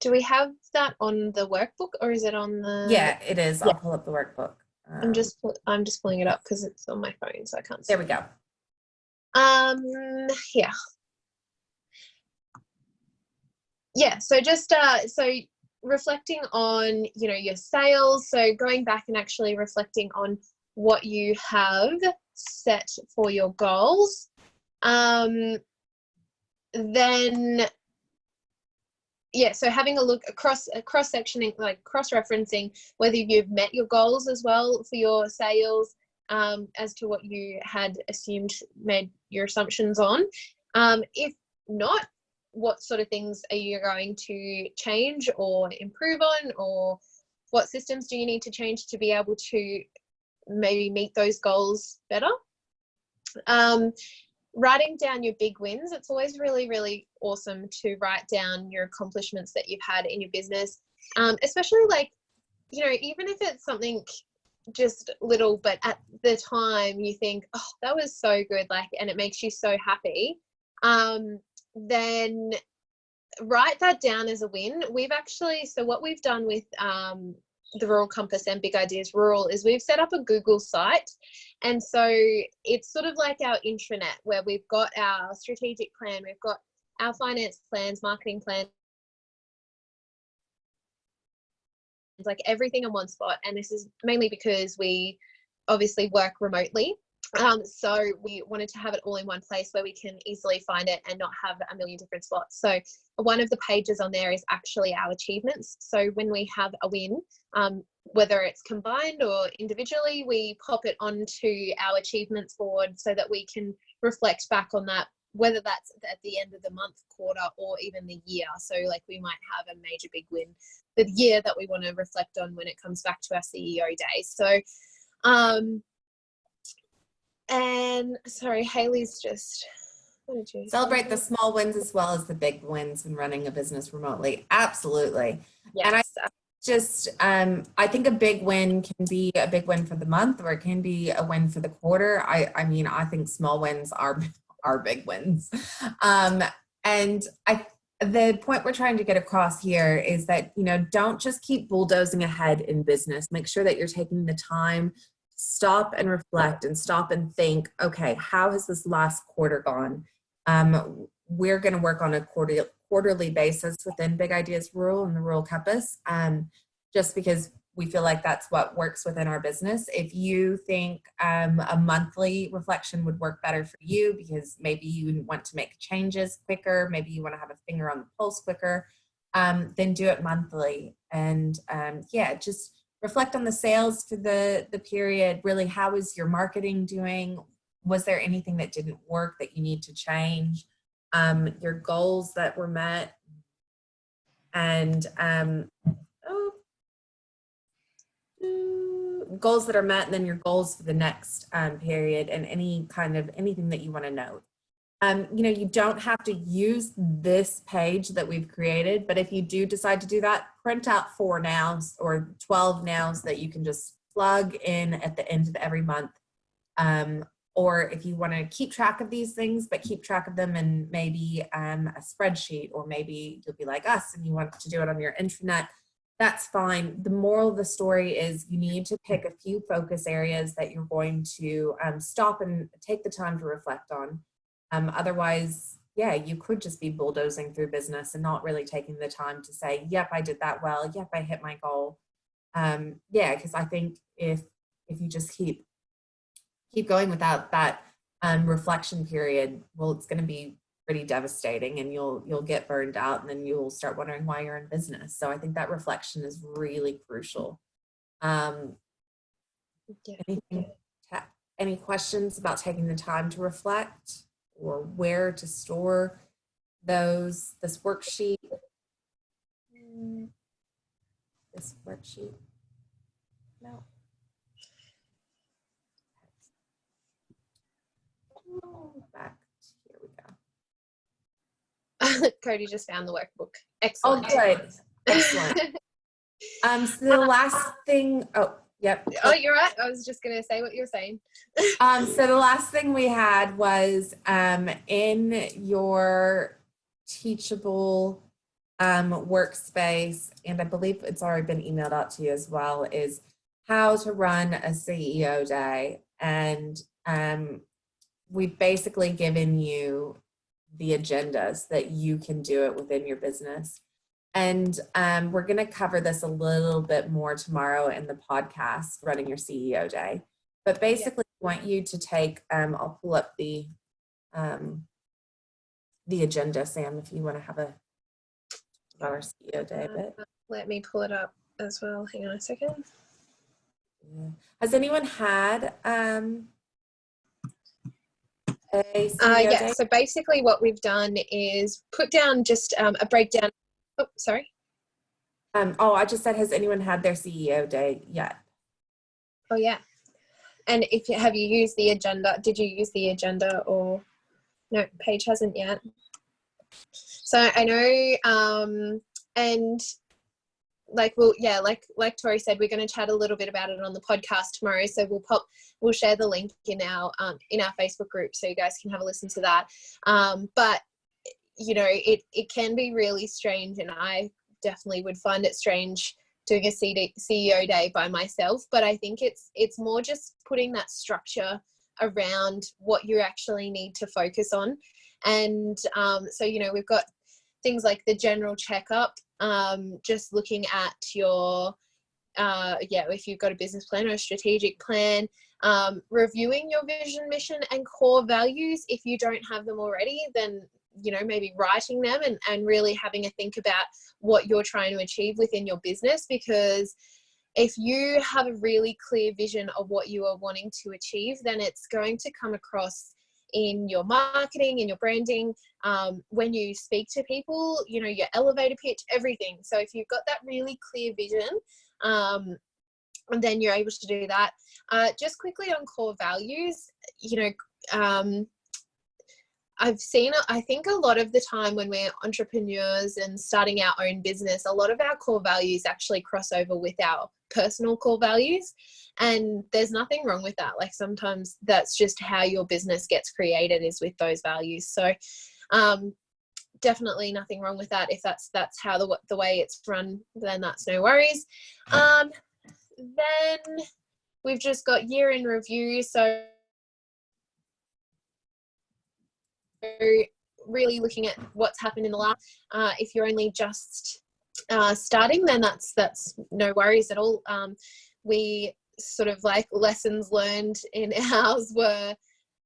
do we have that on the workbook, or is it on the? Yeah, it is. I'll pull up the workbook. I'm just pulling it up because it's on my phone, so I can't see. There we go. Yeah. Yeah, so just so reflecting on, you know, your sales, so going back and actually reflecting on what you have set for your goals. Then yeah, so having a look across cross-sectioning, like cross-referencing whether you've met your goals as well for your sales, as to what you had assumed, made your assumptions on. If not, what sort of things are you going to change or improve on, or what systems do you need to change to be able to maybe meet those goals better? Writing down your big wins. It's always really, really awesome to write down your accomplishments that you've had in your business, especially like, you know, even if it's something just little, but at the time you think, oh, that was so good, like, and it makes you so happy, then write that down as a win. We've actually, so what we've done with the Rural Compass and Big Ideas Rural is we've set up a Google site, and so it's sort of like our intranet where we've got our strategic plan, we've got our finance plans, marketing plans, like everything in one spot. And this is mainly because we obviously work remotely, so we wanted to have it all in one place where we can easily find it and not have a million different spots. So one of the pages on there is actually our achievements. So when we have a win, whether it's combined or individually, we pop it onto our achievements board so that we can reflect back on that, whether that's at the end of the month, quarter, or even the year. So like we might have a major big win the year that we want to reflect on when it comes back to our CEO day. So And sorry, Haley's just, what did you Celebrate say? the small wins as well as the big wins when running a business remotely. Absolutely. And I Yes. just, I think a big win can be a big win for the month, or it can be a win for the quarter. I mean, I think small wins are big wins. And the point we're trying to get across here is that, you know, don't just keep bulldozing ahead in business. Make sure that you're taking the time to stop and reflect and stop and think, okay, how has this last quarter gone? We're going to work on a quarterly basis within Big Ideas Rural and the Rural Compass, just because we feel like that's what works within our business. If you think a monthly reflection would work better for you because maybe you want to make changes quicker, maybe you want to have a finger on the pulse quicker, then do it monthly. And yeah, just reflect on the sales for the period. Really, how is your marketing doing? Was there anything that didn't work that you need to change? Your goals that were met, and goals that are met, and then your goals for the next period, and anything that you want to note. You know, you don't have to use this page that we've created, but if you do decide to do that, print out 4 nows or 12 nows that you can just plug in at the end of every month. Or if you want to keep track of these things, but keep track of them in maybe a spreadsheet, or maybe you'll be like us and you want to do it on your intranet, that's fine. The moral of the story is you need to pick a few focus areas that you're going to stop and take the time to reflect on. Otherwise, yeah, you could just be bulldozing through business and not really taking the time to say, yep, I did that well. Yep, I hit my goal. Yeah, because I think if you just keep going without that reflection period, well, it's going to be pretty devastating, and you'll get burned out, and then you'll start wondering why you're in business. So I think that reflection is really crucial. Any questions about taking the time to reflect, or where to store this worksheet? This worksheet? No. Back. Here we go. Cody just found the workbook. Excellent. Oh, good. Excellent. So the last thing, yep. Oh, you're right. I was just going to say what you're saying. So the last thing we had was in your Teachable workspace, and I believe it's already been emailed out to you as well, is how to run a CEO day. And we've basically given you the agendas that you can do it within your business. And we're going to cover this a little bit more tomorrow in the podcast, Running Your CEO Day. But basically, I want you to take, I'll pull up the agenda, Sam, if you want to have about our CEO Day a bit. Let me pull it up as well. Hang on a second. Yeah. Has anyone had a CEO Day? So basically what we've done is put down just a breakdown. Oh, sorry. I just said, has anyone had their CEO Day yet? Oh, yeah. And have you used the agenda? Did you use the agenda, or no? Paige hasn't yet. So I know, and like Tori said, we're going to chat a little bit about it on the podcast tomorrow. So we'll share the link in our Facebook group so you guys can have a listen to that. But you know, it can be really strange, and I definitely would find it strange doing a CEO day by myself. But I think it's more just putting that structure around what you actually need to focus on. And so, you know, we've got things like the general checkup, just looking at your, if you've got a business plan or a strategic plan, reviewing your vision, mission, and core values. If you don't have them already, then, you know, maybe writing them and really having a think about what you're trying to achieve within your business. Because if you have a really clear vision of what you are wanting to achieve, then it's going to come across in your marketing, in your branding, when you speak to people, you know, your elevator pitch, everything. So if you've got that really clear vision, and then you're able to do that. Just quickly on core values, I've seen, I think a lot of the time when we're entrepreneurs and starting our own business, a lot of our core values actually cross over with our personal core values. And there's nothing wrong with that. Like sometimes that's just how your business gets created, is with those values. So definitely nothing wrong with that. If that's how the way it's run, then that's no worries. Then we've just got year in review. So really looking at what's happened in the last, if you're only just starting, then that's no worries at all. We sort of like lessons learned in ours were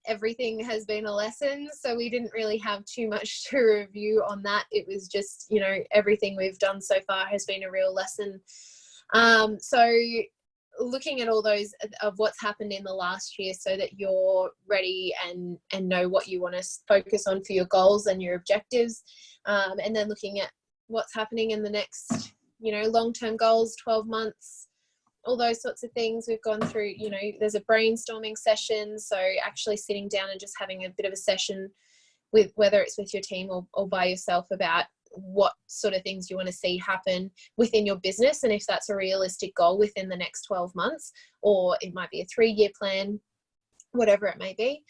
everything has been a lesson, so we didn't really have too much to review on that. It was just, everything we've done so far has been a real lesson. So looking at all those of what's happened in the last year so that you're ready and know what you want to focus on for your goals and your objectives, and then looking at what's happening in the next, long-term goals, 12 months, all those sorts of things. We've gone through, there's a brainstorming session, so actually sitting down and just having a bit of a session with, whether it's with your team or by yourself, about what sort of things you want to see happen within your business, and if that's a realistic goal within the next 12 months, or it might be a 3-year plan, whatever it may be.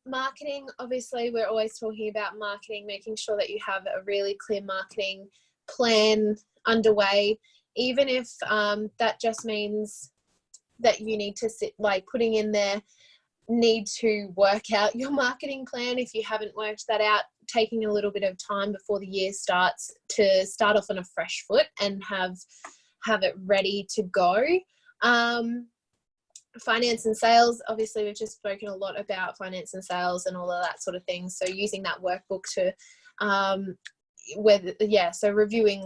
Marketing, obviously we're always talking about marketing, making sure that you have a really clear marketing plan underway, even if that just means that you need to putting in there, need to work out your marketing plan. If you haven't worked that out, taking a little bit of time before the year starts to start off on a fresh foot and have it ready to go. Finance and sales, obviously we've just spoken a lot about finance and sales and all of that sort of thing. So using that workbook to so reviewing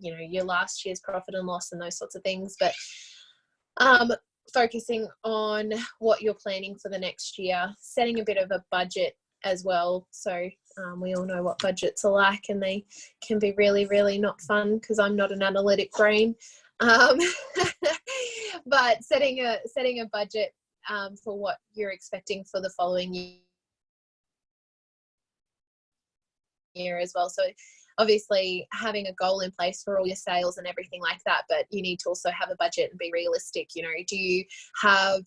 your last year's profit and loss and those sorts of things, but focusing on what you're planning for the next year, setting a bit of a budget as well. So we all know what budgets are like, and they can be really, really not fun because I'm not an analytic brain. But setting a budget for what you're expecting for the following year as well. So obviously having a goal in place for all your sales and everything like that, but you need to also have a budget and be realistic. Do you have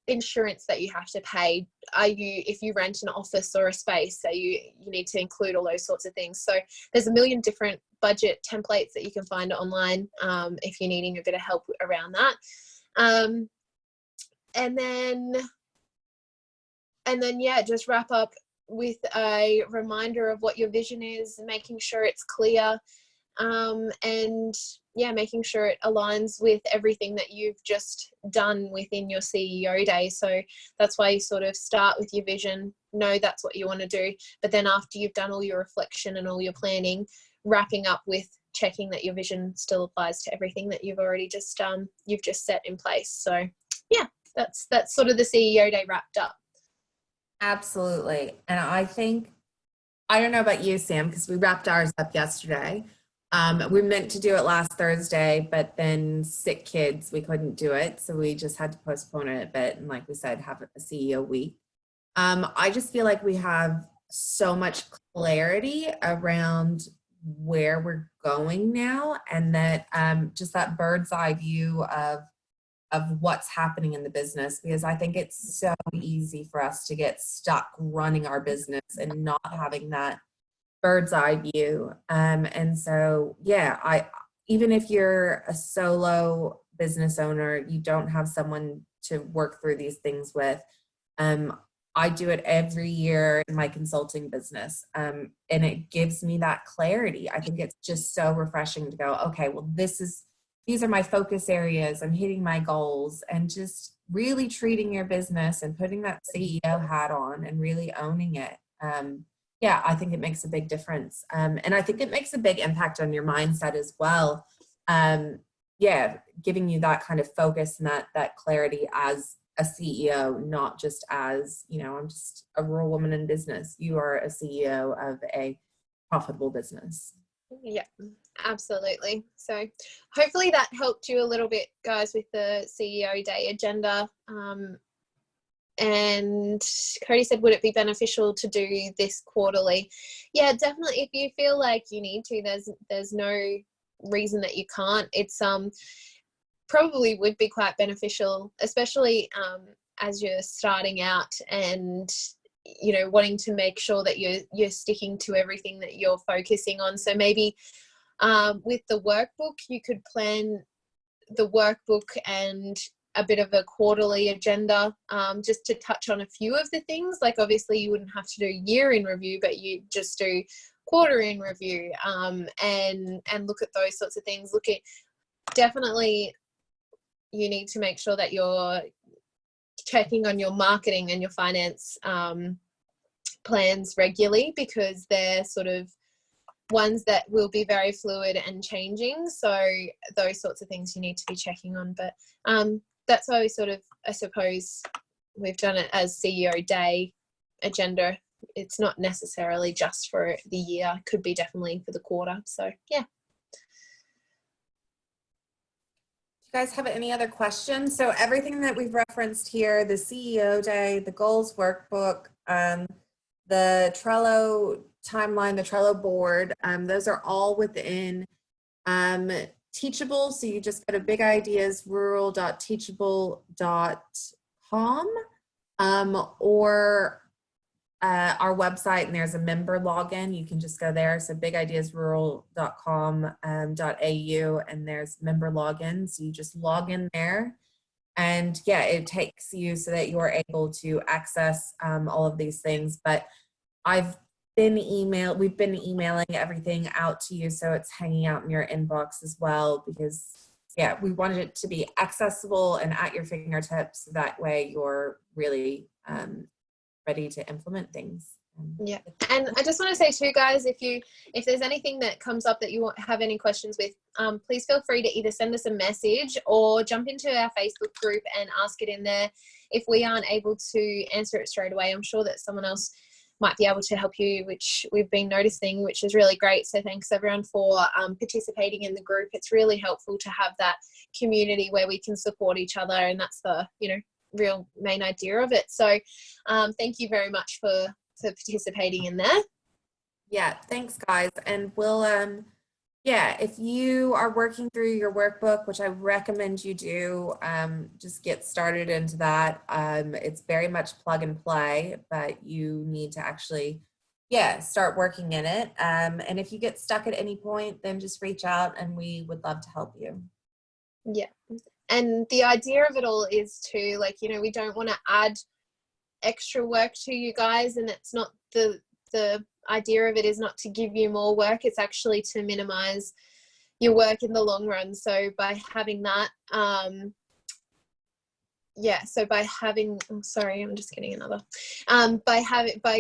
insurance that you have to pay? If you rent an office or a space, so you need to include all those sorts of things. So there's a million different budget templates that you can find online if you're needing a bit of help around that. And then just wrap up with a reminder of what your vision is, making sure it's clear, and making sure it aligns with everything that you've just done within your CEO day. So that's why you sort of start with your vision, know that's what you want to do, but then after you've done all your reflection and all your planning, wrapping up with checking that your vision still applies to everything that you've already just you've just set in place. So that's sort of the CEO day wrapped up. Absolutely. And I think, I don't know about you, Sam, because we wrapped ours up yesterday. We meant to do it last Thursday, but then sick kids, we couldn't do it. So we just had to postpone it a bit. And like we said, have a CEO week. I just feel like we have so much clarity around where we're going now, and that just that bird's eye view of what's happening in the business, because I think it's so easy for us to get stuck running our business and not having that bird's eye view. And so, even if you're a solo business owner, you don't have someone to work through these things with. I do it every year in my consulting business, and it gives me that clarity. I think it's just so refreshing to go, okay, well, these are my focus areas. I'm hitting my goals, and just really treating your business and putting that CEO hat on and really owning it. I think it makes a big difference. And I think it makes a big impact on your mindset as well. Giving you that kind of focus and that clarity as a CEO, not just as, I'm just a rural woman in business. You are a CEO of a profitable business. Yeah, Absolutely. So hopefully that helped you a little bit, guys, with the CEO Day agenda. And Cody said, would it be beneficial to do this quarterly? Yeah, definitely. If you feel like you need to, there's no reason that you can't. It's probably would be quite beneficial, especially as you're starting out and wanting to make sure that you're sticking to everything that you're focusing on. So maybe with the workbook, you could plan the workbook and a bit of a quarterly agenda, just to touch on a few of the things. Like obviously you wouldn't have to do year in review, but you just do quarter in review, and look at those sorts of things. Definitely you need to make sure that you're checking on your marketing and your finance plans regularly, because they're sort of ones that will be very fluid and changing. So those sorts of things you need to be checking on. But that's why we sort of, I suppose, we've done it as CEO Day agenda. It's not necessarily just for the year. It could be definitely for the quarter. So yeah. You guys have any other questions? So everything that we've referenced here, the CEO Day, the goals workbook, the Trello timeline, the Trello board, those are all within Teachable. So you just go to bigideasrural.teachable.com, or our website, and there's a member login. You can just go there. So bigideasrural.com.au, and there's member login. So you just log in there, and yeah, it takes you so that you're able to access all of these things. But we've been emailing everything out to you, so it's hanging out in your inbox as well, because yeah, we wanted it to be accessible and at your fingertips. That way you're really ready to implement things. Yeah, and I just want to say too, guys, if there's anything that comes up that you have any questions with, please feel free to either send us a message or jump into our Facebook group and ask it in there. If we aren't able to answer it straight away, I'm sure that someone else might be able to help you, which we've been noticing, which is really great. So thanks everyone for participating in the group. It's really helpful to have that community where we can support each other, and that's the real main idea of it. So thank you very much for participating in there. Yeah, thanks guys. And we'll if you are working through your workbook, which I recommend you do, just get started into that. It's very much plug and play, but you need to actually start working in it. And if you get stuck at any point, then just reach out and we would love to help you. Yeah. And the idea of it all is to, we don't want to add extra work to you guys, and it's not the idea of it is not to give you more work. It's actually to minimize your work in the long run. So by having that, by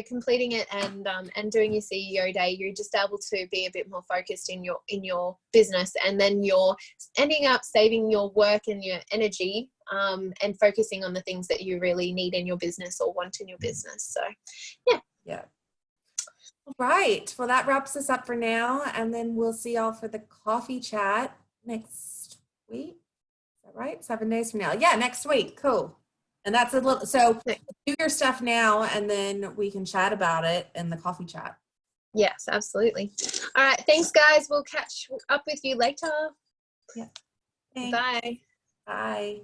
completing it and doing your CEO Day, you're just able to be a bit more focused in your business, and then you're ending up saving your work and your energy, and focusing on the things that you really need in your business or want in your business. So yeah. All right. Well, that wraps us up for now, and then we'll see y'all for the coffee chat next week. Is that right? 7 days from now. Yeah, next week. Cool. And that's a little, so do your stuff now, and then we can chat about it in the coffee chat. Yes, absolutely. All right. Thanks, guys. We'll catch up with you later. Yeah. Bye. Bye.